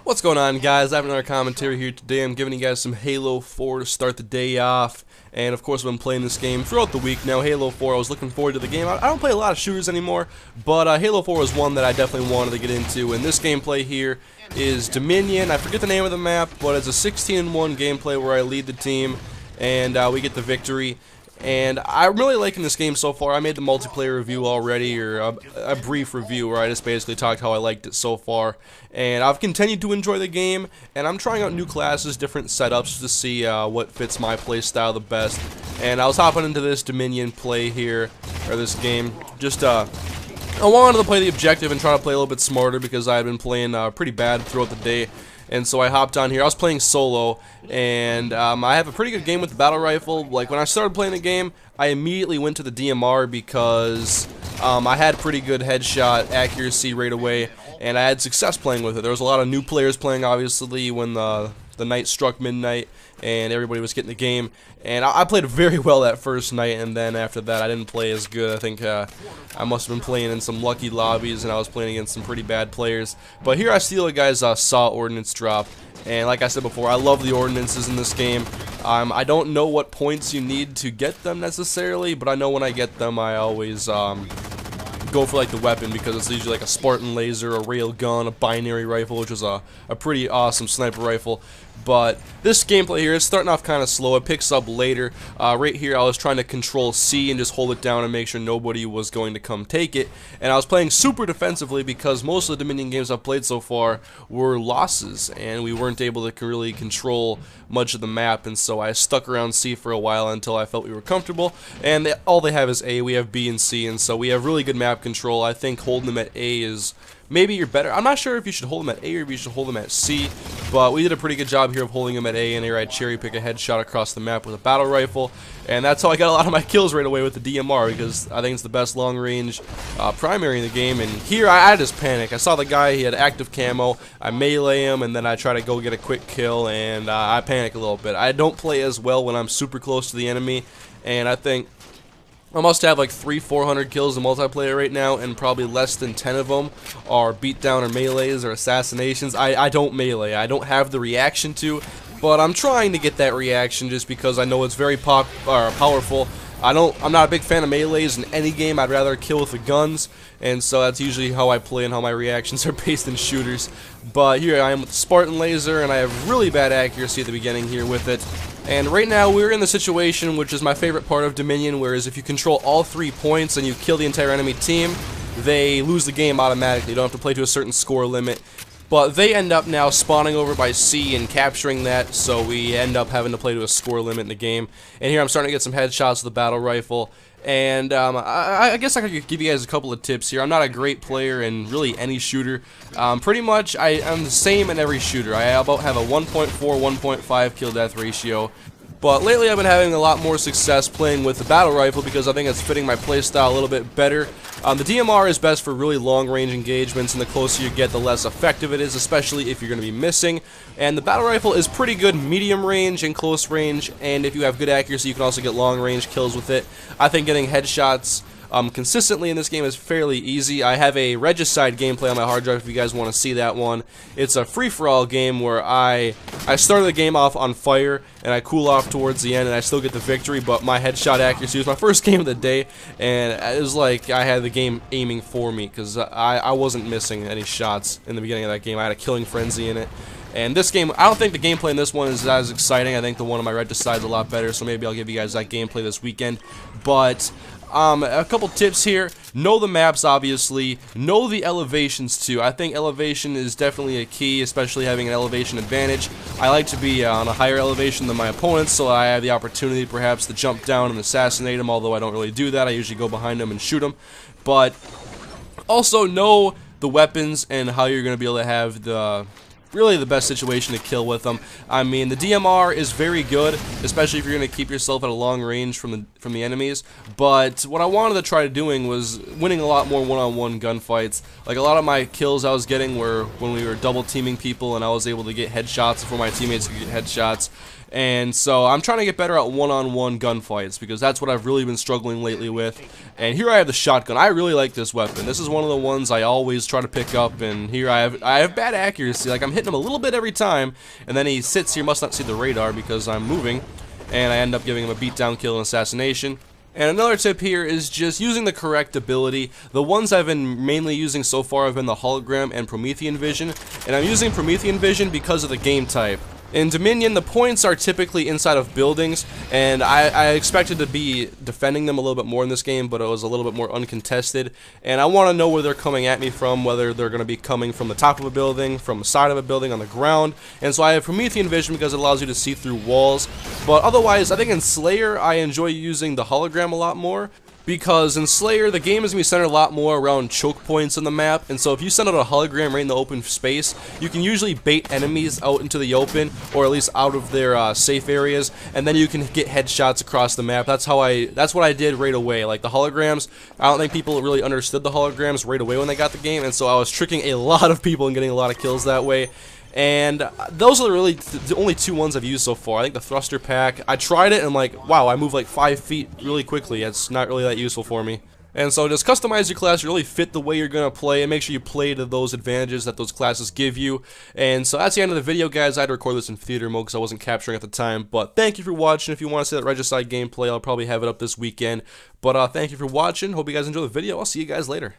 What's going on, guys? I have another commentary here today. I'm giving you guys some Halo 4 to start the day off. And of course, I've been playing this game throughout the week now. Halo 4, I was looking forward to the game. I don't play a lot of shooters anymore, but Halo 4 was one that I definitely wanted to get into. And this gameplay here is Dominion. I forget the name of the map, but it's a 16-1 gameplay where I lead the team and we get the victory. And I'm really liking this game so far. I made the multiplayer review already, or a brief review where I just basically talked how I liked it so far. And I've continued to enjoy the game, and I'm trying out new classes, different setups to see what fits my play style the best. And I was hopping into this Dominion play here, or this game, just I wanted to play the objective and try to play a little bit smarter because I had been playing pretty bad throughout the day. And so I hopped on here. I was playing solo, and I have a pretty good game with the battle rifle. Like, when I started playing the game, I immediately went to the DMR because I had pretty good headshot accuracy right away, and I had success playing with it. There was a lot of new players playing, obviously, when the night struck midnight and everybody was getting the game, and I played very well that first night, and then after that I didn't play as good. I think I must have been playing in some lucky lobbies, and I was playing against some pretty bad players. But here I steal a guy's SAW ordnance drop, and like I said before, I love the ordnances in this game. I don't know what points you need to get them necessarily, but I know when I get them I always go for like the weapon, because it's usually like a Spartan laser, a rail gun, a binary rifle, which is a pretty awesome sniper rifle. But this gameplay here is starting off kind of slow. It picks up later. Right here I was trying to control C and just hold it down and make sure nobody was going to come take it. And I was playing super defensively because most of the Dominion games I've played so far were losses, and we weren't able to really control much of the map. And so I stuck around C for a while until I felt we were comfortable. And all they have is A. We have B and C, and so we have really good map control. I think holding them at A is maybe you're better. I'm not sure if you should hold them at A or if you should hold them at C, but we did a pretty good job here of holding them at A, and here I cherry pick a headshot across the map with a battle rifle, and that's how I got a lot of my kills right away with the DMR, because I think it's the best long range primary in the game. And here I just panic. I saw the guy, he had active camo, I melee him, and then I try to go get a quick kill, and I panic a little bit. I don't play as well when I'm super close to the enemy, and I think I must have like 300-400 kills in multiplayer right now, and probably less than 10 of them are beatdown or melees or assassinations. I don't melee. I don't have the reaction to, but I'm trying to get that reaction just because I know it's very powerful. I'm not a big fan of melees in any game. I'd rather kill with the guns, and so that's usually how I play and how my reactions are based in shooters. But here I am with the Spartan laser, and I have really bad accuracy at the beginning here with it. And right now we're in the situation which is my favorite part of Dominion, whereas if you control all 3 points and you kill the entire enemy team, they lose the game automatically. You don't have to play to a certain score limit. But they end up now spawning over by C and capturing that, so we end up having to play to a score limit in the game. And here I'm starting to get some headshots with the battle rifle. And I guess I could give you guys a couple of tips here. I'm not a great player in really any shooter. Pretty much I'm the same in every shooter. I about have a 1.4, 1.5 kill death ratio. But lately I've been having a lot more success playing with the battle rifle because I think it's fitting my playstyle a little bit better. The DMR is best for really long range engagements, and the closer you get the less effective it is, especially if you're going to be missing. And the battle rifle is pretty good medium range and close range, and if you have good accuracy you can also get long range kills with it. I think getting headshots consistently in this game is fairly easy. I have a Regicide gameplay on my hard drive if you guys want to see that one. It's a free-for-all game where I started the game off on fire and I cool off towards the end and I still get the victory, but my headshot accuracy was my first game of the day, and it was like I had the game aiming for me because I wasn't missing any shots in the beginning of that game. I had a killing frenzy in it. And this game, I don't think the gameplay in this one is as exciting. I think the one on my Regicide is a lot better, so maybe I'll give you guys that gameplay this weekend. But a couple tips here. Know the maps, obviously. Know the elevations, too. I think elevation is definitely a key, especially having an elevation advantage. I like to be on a higher elevation than my opponents, so I have the opportunity perhaps to jump down and assassinate them, although I don't really do that. I usually go behind them and shoot them. But also know the weapons and how you're going to be able to have really the best situation to kill with them. I mean, the DMR is very good, especially if you're going to keep yourself at a long range from the enemies, but what I wanted to try doing was winning a lot more one-on-one gunfights. Like, a lot of my kills I was getting were when we were double teaming people and I was able to get headshots before my teammates could get headshots. And so I'm trying to get better at one-on-one gunfights because that's what I've really been struggling lately with. And here I have the shotgun. I really like this weapon. This is one of the ones I always try to pick up, and here I have bad accuracy. Like, I'm hitting him a little bit every time, and then he sits here, must not see the radar because I'm moving, and I end up giving him a beatdown kill and assassination. And another tip here is just using the correct ability. The ones I've been mainly using so far have been the Hologram and Promethean Vision, and I'm using Promethean Vision because of the game type. In Dominion, the points are typically inside of buildings, and I expected to be defending them a little bit more in this game, but it was a little bit more uncontested, and I want to know where they're coming at me from, whether they're going to be coming from the top of a building, from the side of a building, on the ground, and so I have Promethean Vision because it allows you to see through walls. But otherwise, I think in Slayer, I enjoy using the hologram a lot more, because in Slayer, the game is going to be centered a lot more around choke points on the map, and so if you send out a hologram right in the open space, you can usually bait enemies out into the open, or at least out of their safe areas, and then you can get headshots across the map. That's what I did right away. Like, the holograms, I don't think people really understood the holograms right away when they got the game, and so I was tricking a lot of people and getting a lot of kills that way. And those are really the only two ones I've used so far. I think the thruster pack, I tried it and I'm like, wow, I move like 5 feet really quickly. It's not really that useful for me. And so just customize your class, really fit the way you're going to play, and make sure you play to those advantages that those classes give you. And so that's the end of the video, guys. I had to record this in theater mode because I wasn't capturing at the time. But thank you for watching. If you want to see that Regicide gameplay, I'll probably have it up this weekend. But thank you for watching. Hope you guys enjoy the video. I'll see you guys later.